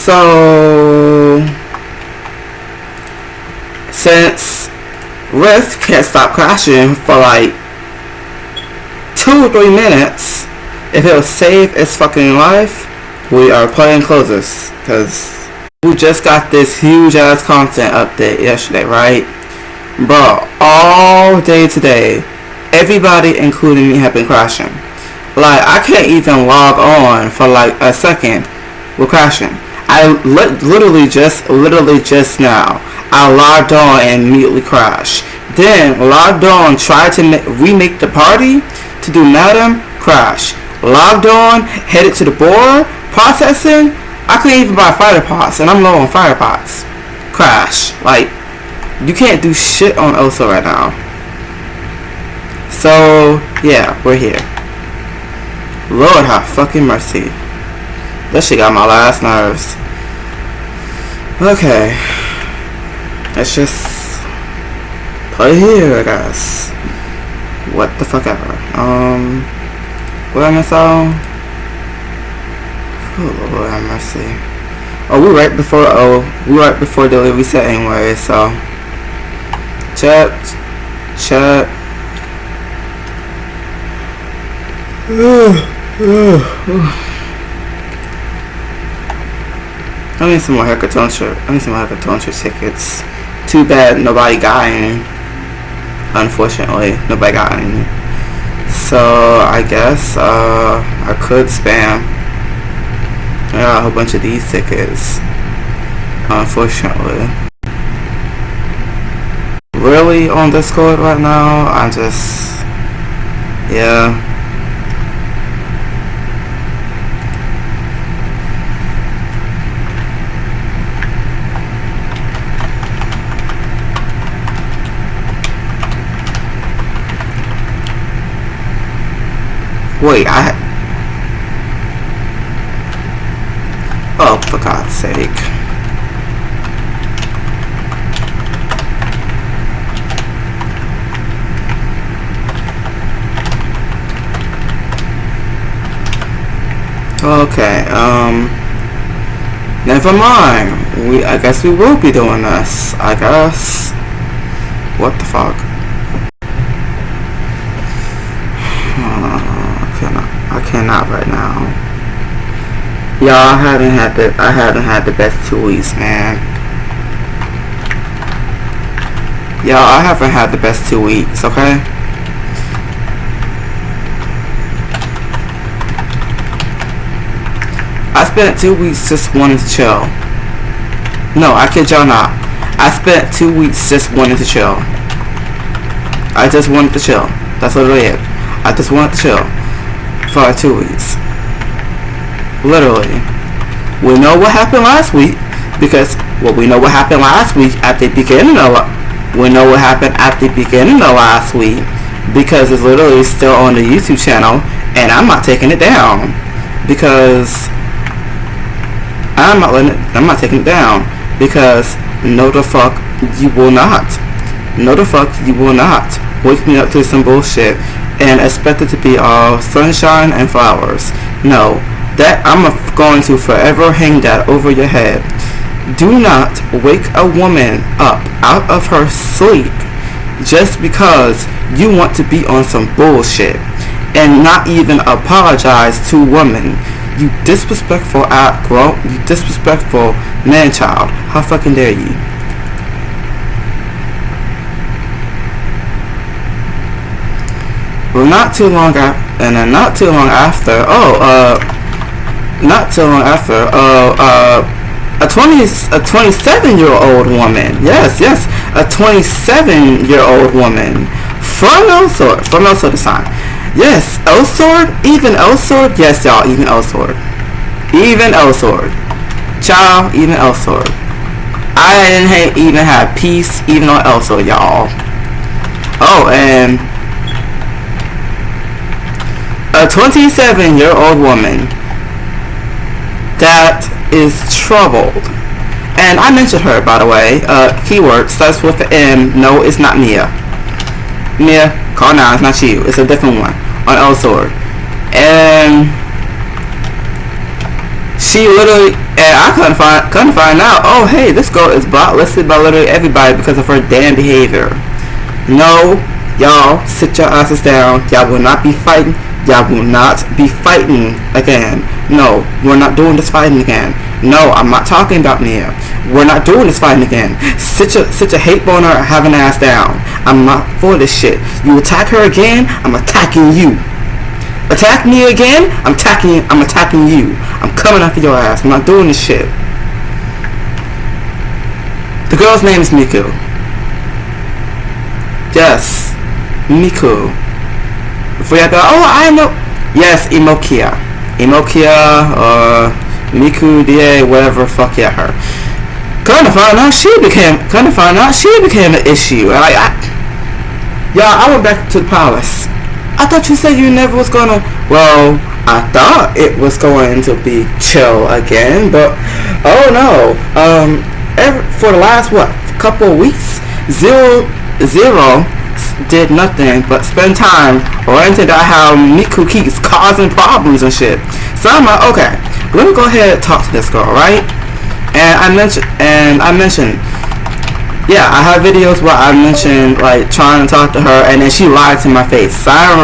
So, since Rift can't stop crashing for like 2 or 3 minutes, if it will save its fucking life, we are playing closers. Because we just got this huge ass content update yesterday, right? Bro, all day today, everybody, including me, have been crashing. Like, I can't even log on for like a second. We're crashing. I literally just now, I logged on and immediately crashed. Then logged on, tried to remake the party to do Madam, crash. Logged on, headed to the board, processing. I couldn't even buy fighter pots, and I'm low on fire pots. Crash. Like, you can't do shit on Osa right now. So yeah, we're here. Lord have fucking mercy. That shit got my last nerves. Okay. Let's just play here, I guess. What the fuck ever. What I miss out? Oh Lord have mercy. Oh, we right before daily reset anyway, so chat. I need some more Hekatontra tickets. Too bad nobody got any. Unfortunately, nobody got any. So I guess I could spam. I got a whole bunch of these tickets. Unfortunately. Really on Discord right now? I'm just, yeah. Wait, oh, for God's sake. Okay, never mind. I guess we will be doing this. I guess. What the fuck? I cannot right now. Y'all, I haven't had the best 2 weeks, man. Y'all, I haven't had the best 2 weeks, okay? I spent 2 weeks just wanting to chill. No, I kid y'all not. I spent 2 weeks just wanting to chill. I just wanted to chill. That's literally it. I just wanted to chill for 2 weeks. Literally. We know what happened last week because, well, we know what happened last week at the beginning of last week because it's literally still on the YouTube channel and I'm not taking it down because I'm not taking it down because no the fuck you will not. No the fuck you will not wake me up to some bullshit and expect it to be all sunshine and flowers. No, that I'm going to forever hang that over your head. Do not wake a woman up out of her sleep just because you want to be on some bullshit and not even apologize to women. You disrespectful man-child. How fucking dare you? Well, not too long after, a 27-year-old woman, yes, a 27-year-old woman from Elsword sign. Yes, Elsword, even Elsword, yes, y'all, even Elsword. Child, even Elsword. I didn't even have peace, even on Elsword, y'all. Oh, and a 27-year-old woman that is troubled. And I mentioned her, by the way. Keyword starts with the M. No, it's not Mia. Mia, call now. It's not you. It's a different one on Elsword. And She literally, and I couldn't find out. Oh, hey, this girl is blacklisted by literally everybody because of her damn behavior. No, y'all, sit your asses down. Y'all will not be fighting. Y'all will not be fighting again. No, we're not doing this fighting again. No, I'm not talking about Nia. We're not doing this fighting again. Sit your hate boner having ass down. I'm not for this shit. You attack her again, I'm attacking you. Attack me again, I'm attacking you. I'm coming after your ass. I'm not doing this shit. The girl's name is Miku. Yes, Miku. Before you go, oh, I know. Yes, Imokia, Miku Da, whatever. Fuck yeah, her. Kind of find out she became an issue. I went back to the palace. I thought you said you never was gonna. Well, I thought it was going to be chill again, but oh no. For the last couple of weeks, Zero did nothing but spend time ranting about how Miku keeps causing problems and shit. So I'm like, okay, let me go ahead and talk to this girl, right? And I mentioned, yeah, I have videos where I mentioned like trying to talk to her, and then she lied to my face. So I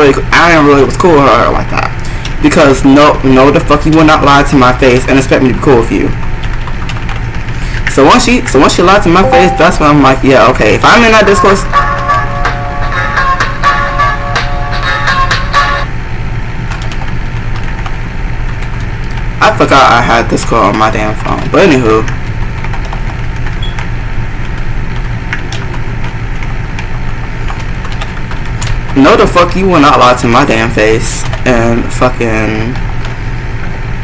didn't really was cool with her like that, because no, the fuck you will not lie to my face and expect me to be cool with you. So once she lied to my face, that's when I'm like, yeah, okay, if I'm in that discourse. I forgot I had this call on my damn phone. But anywho. No the fuck you will not lie to my damn face. And fucking.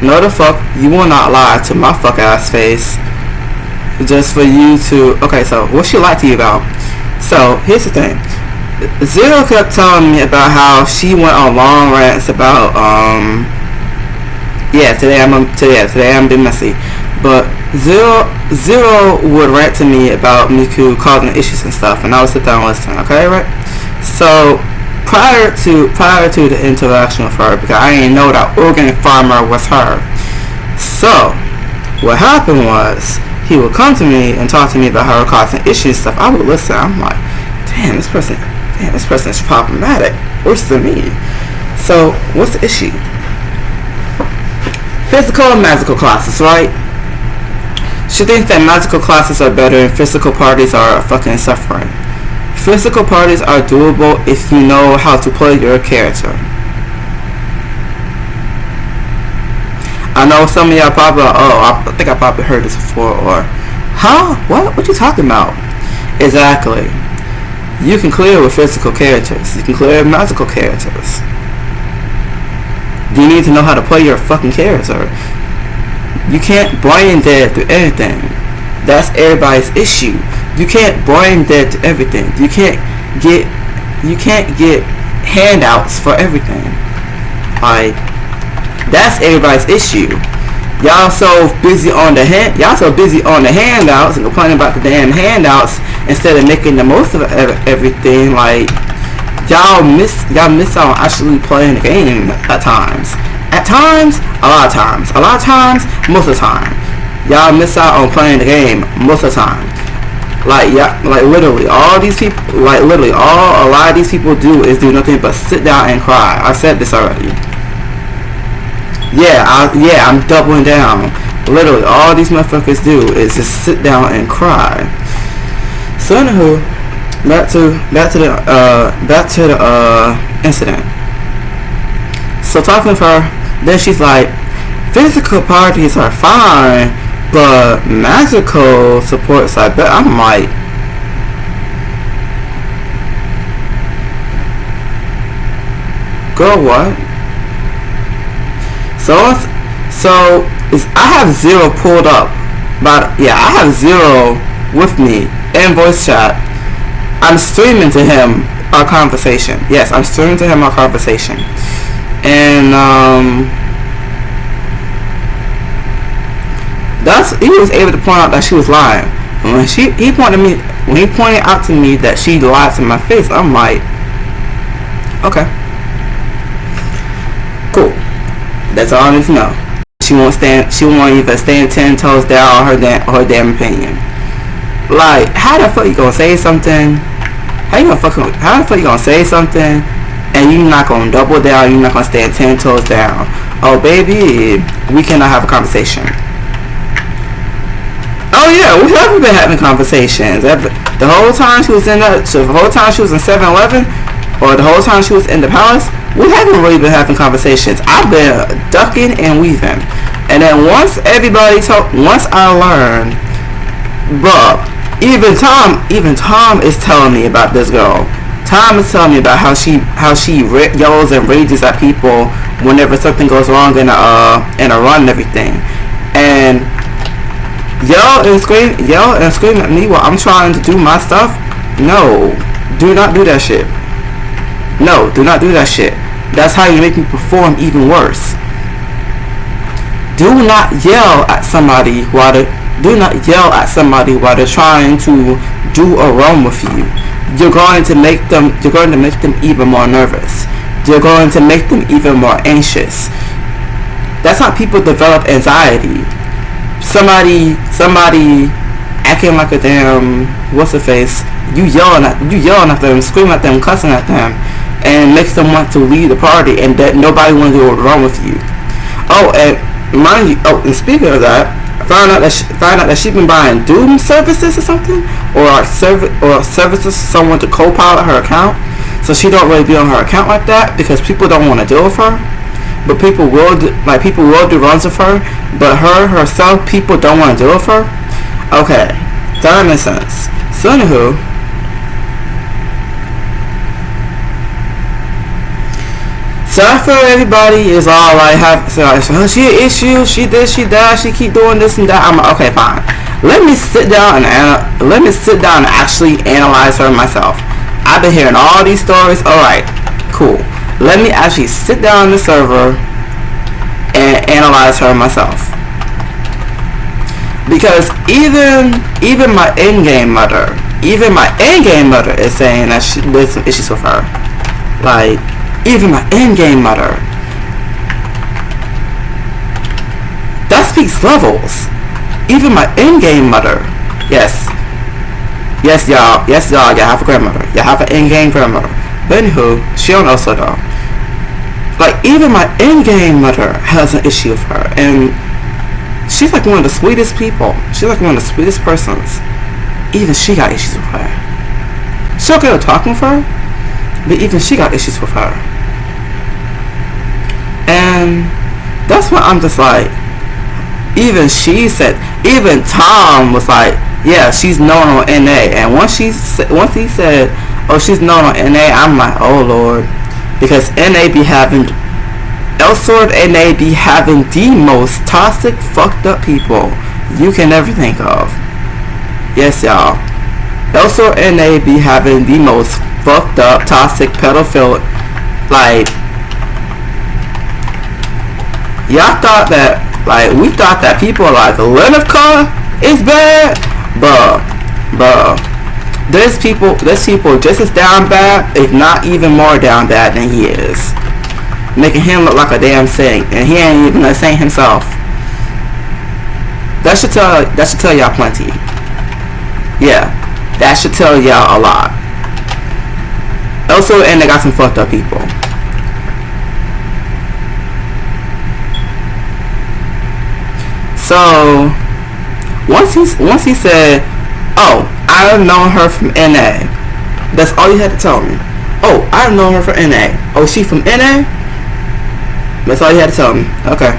No the fuck you will not lie to my fuck ass face. Just for you to. Okay, so what she lied to you about? So here's the thing. Zero kept telling me about how she went on long rants about yeah, today I'm being messy. But Zero would rant to me about Miku causing issues and stuff, and I would sit down and listen, okay, right? So prior to the interaction with her, because I didn't know that organ farmer was her. So what happened was he would come to me and talk to me about her causing issues and stuff. I would listen. I'm like, damn, this person is problematic. Worse than me. So what's the issue? Physical and magical classes, right? She thinks that magical classes are better and physical parties are fucking suffering. Physical parties are doable if you know how to play your character. I know some of y'all probably, I think I probably heard this before, or, huh? What you talking about? Exactly. You can clear with physical characters. You can clear with magical characters. You need to know how to play your fucking character. You can't brain dead to anything. That's everybody's issue. You can't brain dead to everything. You can't get handouts for everything. Like, that's everybody's issue. Y'all so busy on the handouts and complaining about the damn handouts instead of making the most of everything. Like, y'all miss out on actually playing the game at times. At times, a lot of times, most of the time. Y'all miss out on playing the game most of the time. Like, yeah, like literally, all a lot of these people do is do nothing but sit down and cry. I said this already. I'm doubling down. Literally, all these motherfuckers do is just sit down and cry. So anywho, back to the incident. So talking to her, then she's like, physical parties are fine, but magical supports are better. I'm like, girl, what? So I have Zero pulled up, but yeah, I have Zero with me in voice chat. I'm streaming to him our conversation. Yes, I'm streaming to him our conversation, and he was able to point out that she was lying. When he pointed out to me that she lied to my face, I'm like, okay, cool. That's all I need to know. She won't even stand 10 toes down on her damn opinion. Like, how the fuck you gonna say something? How the fuck you gonna say something and you not gonna double down? You not gonna stand 10 toes down? Oh baby, we cannot have a conversation. Oh yeah, we haven't been having conversations. The whole time she was in 7-Eleven, or the whole time she was in the palace, we haven't really been having conversations. I've been ducking and weaving. And then once I learned, bruh, even Tom is telling me about this girl. Tom is telling me about how she yells and rages at people whenever something goes wrong in a run and everything. And yell and scream at me while I'm trying to do my stuff. No, do not do that shit. No, do not do that shit. That's how you make me perform even worse. Do not yell at somebody while they're trying to do a run with you. You're going to make them even more nervous. You're going to make them even more anxious. That's how people develop anxiety. Somebody acting like a damn what's-her-face. You yelling at them, screaming at them, cussing at them, and makes them want to leave the party, and that nobody wants to go wrong with you. Oh, and mind you. Oh, and speaking of that, I found out that she's been buying Doom services or something, or services for someone to co-pilot her account, so she don't really be on her account like that because people don't want to deal with her. But people will do runs with her, but her herself, people don't want to deal with her. Okay, that makes sense. So anywho, so I feel everybody is all like, she an issue, she this, she that, she keep doing this and that. I'm like, okay, fine. Let me sit down and actually analyze her myself. I've been hearing all these stories. All right, cool. Let me actually sit down on the server and analyze her myself. Because even my in-game mother is saying that there's some issues with her. Like, even my in-game mother. That speaks levels. Even my in-game mother. Yes, y'all, you have a grandmother. You have an in-game grandmother. But anywho, she don't know so though. Like, even my in-game mother has an issue with her, and she's like one of the sweetest people. She's like one of the sweetest persons. Even she got issues with her. She'll get to talking with her, but even she got issues with her. And that's why I'm just like, even Tom was like, yeah, she's known on NA. And once he said, oh, she's known on NA, I'm like, oh Lord. Because Elsword NA be having the most toxic, fucked up people you can ever think of. Yes, y'all. Elsword NA be having the most fucked up, toxic, pedophile, like, y'all thought that, like, we thought that people like Lenivka is bad, bruh. There's people just as down bad, if not even more down bad than he is, making him look like a damn saint, and he ain't even a saint himself. That should tell y'all plenty. Yeah, that should tell y'all a lot. Also, and they got some fucked up people. So once he said, oh, I've known her from NA. That's all you had to tell me. Oh, I've known her from NA. Oh, she from NA? That's all you had to tell me. Okay.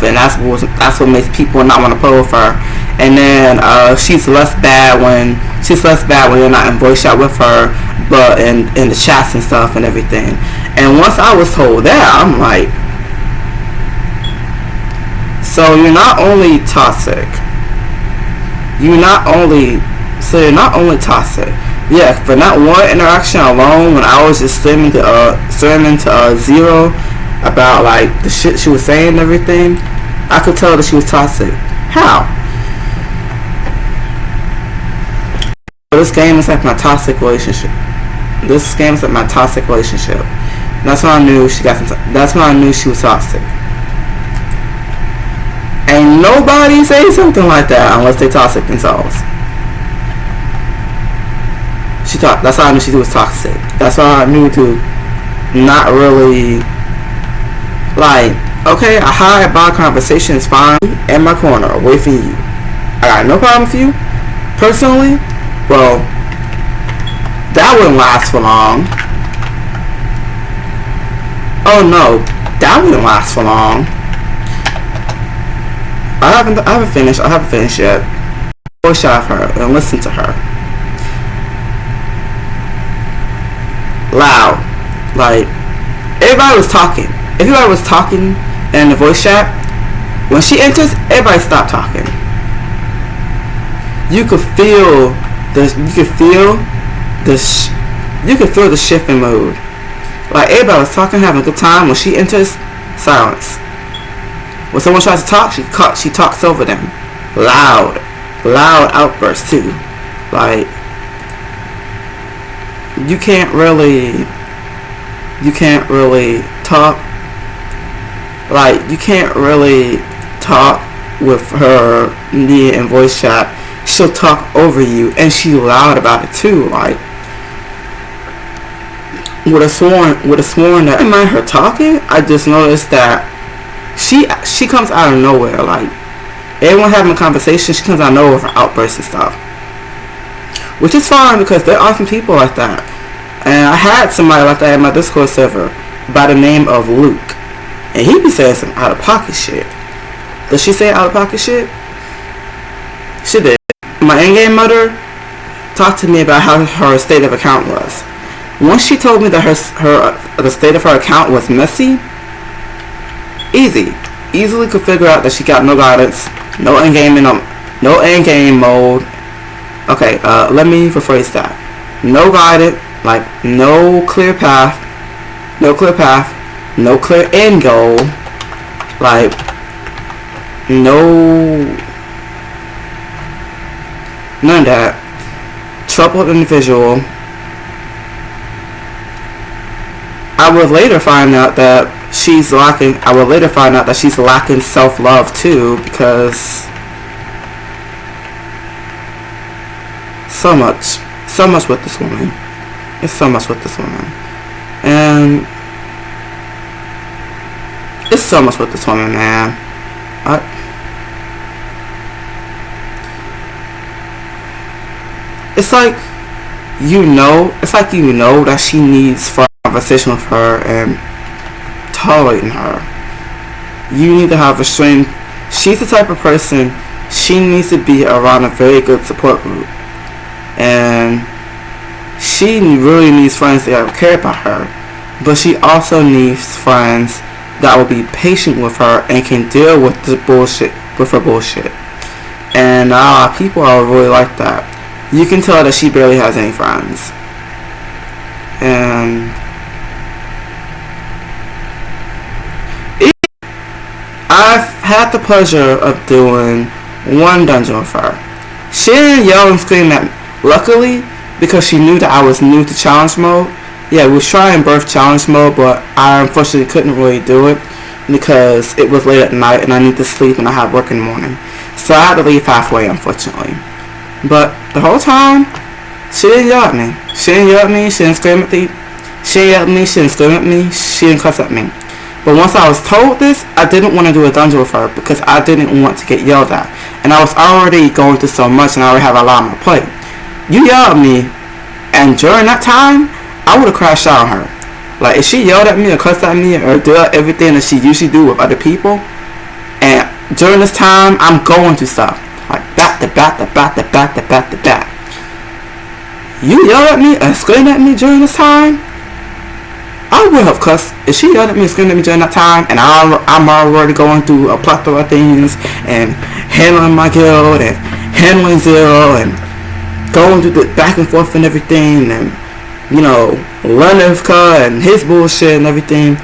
And that's what makes people not want to play with her. And then she's less bad when you're not in voice chat with her, but in the chats and stuff and everything. And once I was told that, I'm like, so you're not only toxic. You're not only toxic. Yeah, for that one interaction alone, when I was just streaming to Zero about like the shit she was saying and everything, I could tell that she was toxic. How? This game is like my toxic relationship. That's when I knew she got some. That's when I knew she was toxic. Ain't nobody say something like that unless they toxic themselves. That's how I knew she was toxic. That's why I knew to not really like. Okay, a high bar conversation is fine. In my corner, away from you. I got no problem with you. Personally, well, that wouldn't last for long. Oh no, that wouldn't last for long. I haven't finished yet. Voice out of her and listen to her. Loud. Like, everybody was talking. Everybody was talking in the voice chat. When she enters, everybody stopped talking. You could feel the shift in mood. Like, everybody was talking, having a good time. When she enters, silence. When someone tries to talk, she talks over them. Loud outbursts too. Like, you can't really talk. Like, you can't really talk with her in voice chat. She'll talk over you, and she loud about it too. Like, would have sworn that in mind her talking, I just noticed that she comes out of nowhere. Like, everyone having a conversation, she comes out of nowhere with her outbursts and stuff, which is fine because there are some people like that. And I had somebody like that in my Discord server by the name of Luke, and he be saying some out of pocket shit. Does she say out of pocket shit? She did. My in-game mother talked to me about how her state of account was. Once she told me that the state of her account was messy, easily could figure out that she got no guidance, no in-game mode. Okay, let me rephrase that. No guidance, like no clear path, no clear end goal, like none of that. Troubled individual. I would later find out that she's lacking self-love too, because so much with this woman. It's so much with this woman. And it's so much with this woman, man. It's like you know that she needs conversation with her and tolerating her. You need to have a strength. She's the type of person, she needs to be around a very good support group, and she really needs friends that care about her, but she also needs friends that will be patient with her and can deal with her bullshit. And people are really like that. You can tell that she barely has any friends. And I've had the pleasure of doing one dungeon with her. She didn't yell and scream at me. Luckily, because she knew that I was new to challenge mode. Yeah, we was trying birth challenge mode, but I unfortunately couldn't really do it because it was late at night and I need to sleep and I have work in the morning. So I had to leave halfway, unfortunately. But the whole time, she didn't yell at me. She didn't scream at me. She didn't scream at me. She didn't cuss at me. But once I was told this, I didn't want to do a dungeon with her because I didn't want to get yelled at. And I was already going through so much and I already have a lot on my plate. You yelled at me, and during that time, I would have crashed out on her. Like, if she yelled at me or cussed at me or did everything that she usually do with other people, and during this time, I'm going through stuff. Like, back. You yelled at me and screamed at me during this time, I would have cussed. If she yelled at me and screamed at me during that time, and I'm already going through a plethora of things, and handling my guild, and handling Zero, and going through the back and forth and everything, and, you know, Leonardka and his bullshit and everything,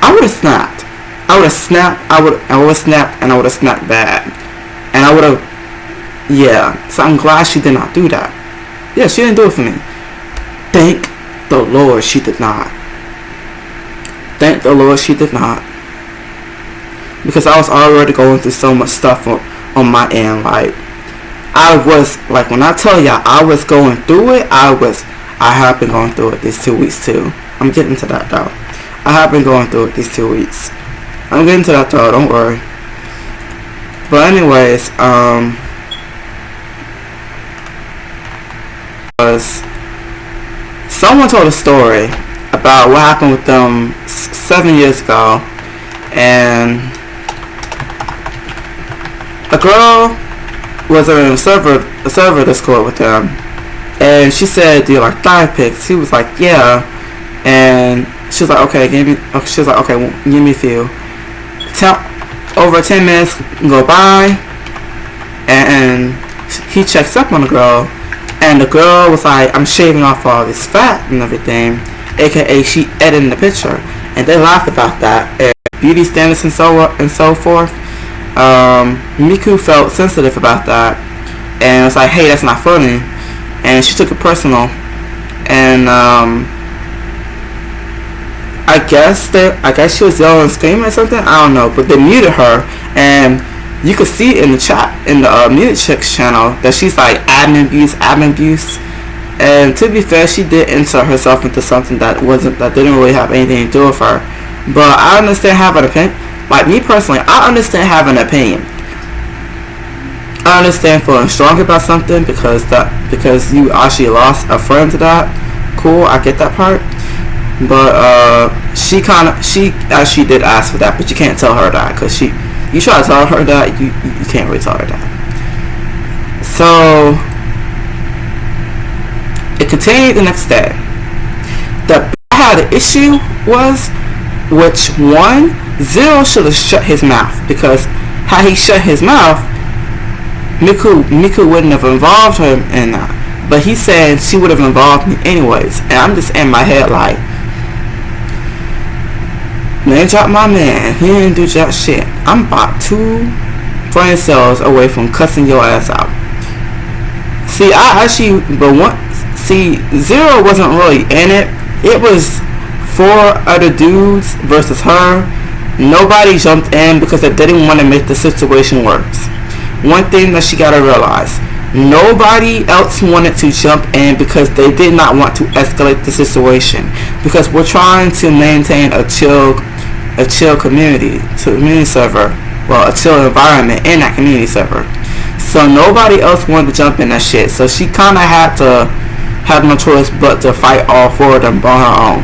I would have snapped. I would have snapped bad. And I would have, yeah. So I'm glad she did not do that. Yeah, she didn't do it for me. Thank the Lord she did not. Thank the Lord she did not. Because I was already going through so much stuff on my end. Like, I was, like, when I tell y'all I was going through it, I have been going through it these 2 weeks too. I'm getting to that though. I have been going through it these 2 weeks. I'm getting to that though, don't worry. But anyways, someone told a story about what happened with them 7 years ago, and a girl was in a server Discord with them, and she said, "Do you like thigh pics?" He was like, "Yeah," and she was like, "Okay, give me." She was like, "Okay, well, give me a few." Over 10 minutes go by, and he checks up on the girl, and the girl was like, "I'm shaving off all this fat and everything," aka she edited the picture, and they laughed about that. And beauty standards and so forth. Miku felt sensitive about that, and was like, "Hey, that's not funny," and she took it personal, and I guess she was yelling and screaming or something. I don't know, but they muted her, and you could see in the chat in the muted chicks channel that she's like admin abuse. And to be fair, she did insert herself into something that didn't really have anything to do with her. But I understand having an opinion. Like me personally, I understand having an opinion. I understand feeling strong about something because you actually lost a friend to that. Cool, I get that part. But she actually did ask for that, but you can't tell her that, because you try to tell her that, you can't really tell her that. So it continued the next day. How the issue was, which one, Zero should have shut his mouth, because had he shut his mouth, Miku wouldn't have involved him in that. But he said she would have involved me anyways, and I'm just in my head like, man, drop my man. He didn't do jack shit. I'm about 2 brain cells away from cussing your ass out. See, Zero wasn't really in it. It was 4 other dudes versus her. Nobody jumped in because they didn't want to make the situation worse. One thing that she gotta realize, nobody else wanted to jump in because they did not want to escalate the situation. Because we're trying to maintain a chill community server, well, a chill environment in that community server. So nobody else wanted to jump in that shit. So she kind of had to have no choice but to fight all 4 of them on her own.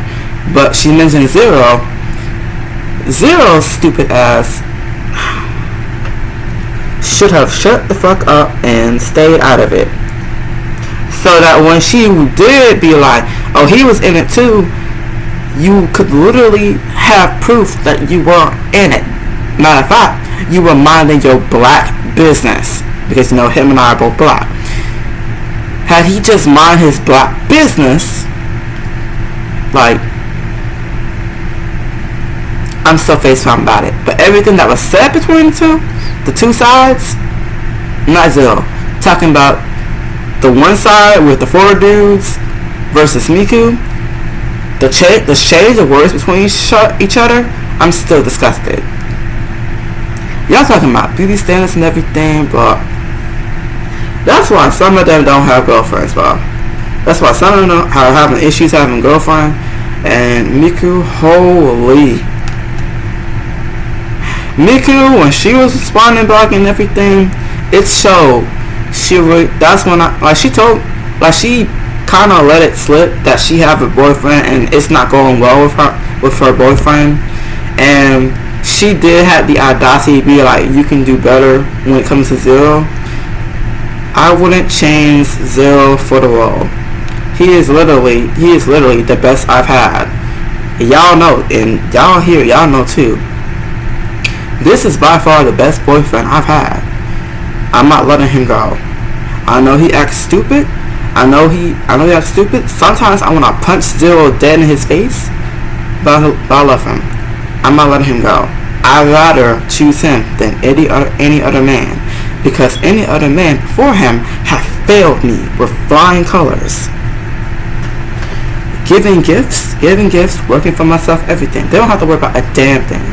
But she mentioned Zero's stupid ass should have shut the fuck up and stayed out of it. So that when she did be like, oh, he was in it too, you could literally have proof that you were in it. Matter of fact, you were minding your black business. Because, you know, him and I are both black. Had he just mind his black business, like, I'm so face-palm about it. But everything that was said between the two sides, not Zero. Talking about the one side with the 4 dudes versus Miku, the shades of words between each other, I'm still disgusted. Y'all talking about beauty standards and everything, but that's why some of them don't have girlfriends, bro. That's why some of them are having issues having a girlfriend. And Miku, holy. Miku, when she was responding back and everything, it showed. She kind of let it slip that she have a boyfriend and it's not going well with her boyfriend. And she did have the audacity to be like, you can do better when it comes to Zero. I wouldn't change Zero for the world. He is literally the best I've had. Y'all know, and y'all know too. This is by far the best boyfriend I've had. I'm not letting him go. I know he acts stupid. I know he acts stupid. Sometimes I want to punch Zero dead in his face, but I love him. I'm not letting him go. I'd rather choose him than any other man, because any other man before him have failed me with flying colors. giving gifts, working for myself, everything. They don't have to worry about a damn thing.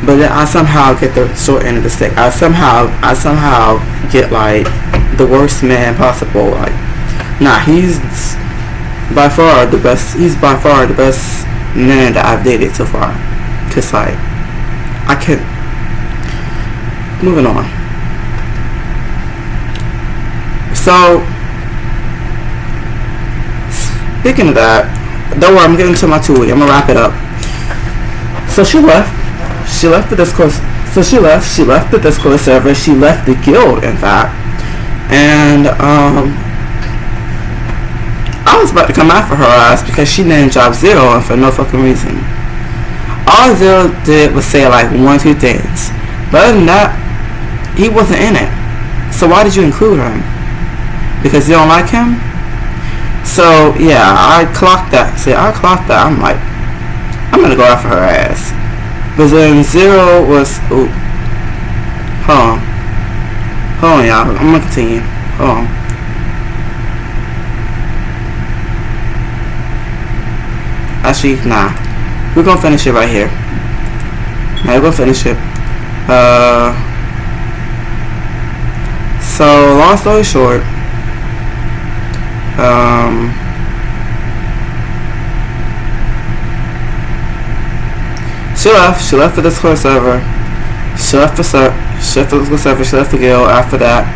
But then I somehow get the short end of the stick. I somehow get like the worst man possible. Like, nah, he's by far the best. He's by far the best man that I've dated so far. Cause like, I can't. Moving on. So, speaking of that, don't worry, I'm getting to my 2 week. I'm gonna wrap it up. So she left. She left the Discord. So she left the Discord server. She left the guild, in fact. And I was about to come after her ass because she named Job Zero and for no fucking reason. All Zero did was say like 1-2 things. But other than that, he wasn't in it. So why did you include him? Because you don't like him? So yeah, I clocked that. I'm like, I'm gonna go after her ass. But then Zero was, ooh, hold on y'all, I'm gonna continue, hold on. Actually, nah, we're gonna finish it right here. We're gonna finish it. So long story short, She left the Discord server. She left the Discord server. She left the guild. After that,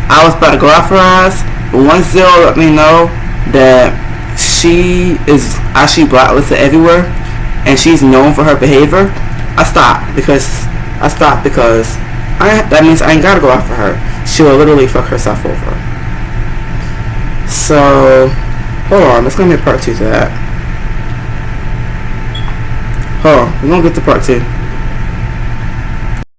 I was about to go after her ass. But once Zero let me know that she is actually blacklisted everywhere and she's known for her behavior, I stopped because that means I ain't gotta go after her. She will literally fuck herself over. So hold on, there's gonna be a part 2 to that. Hold on, we're gonna get to part 2.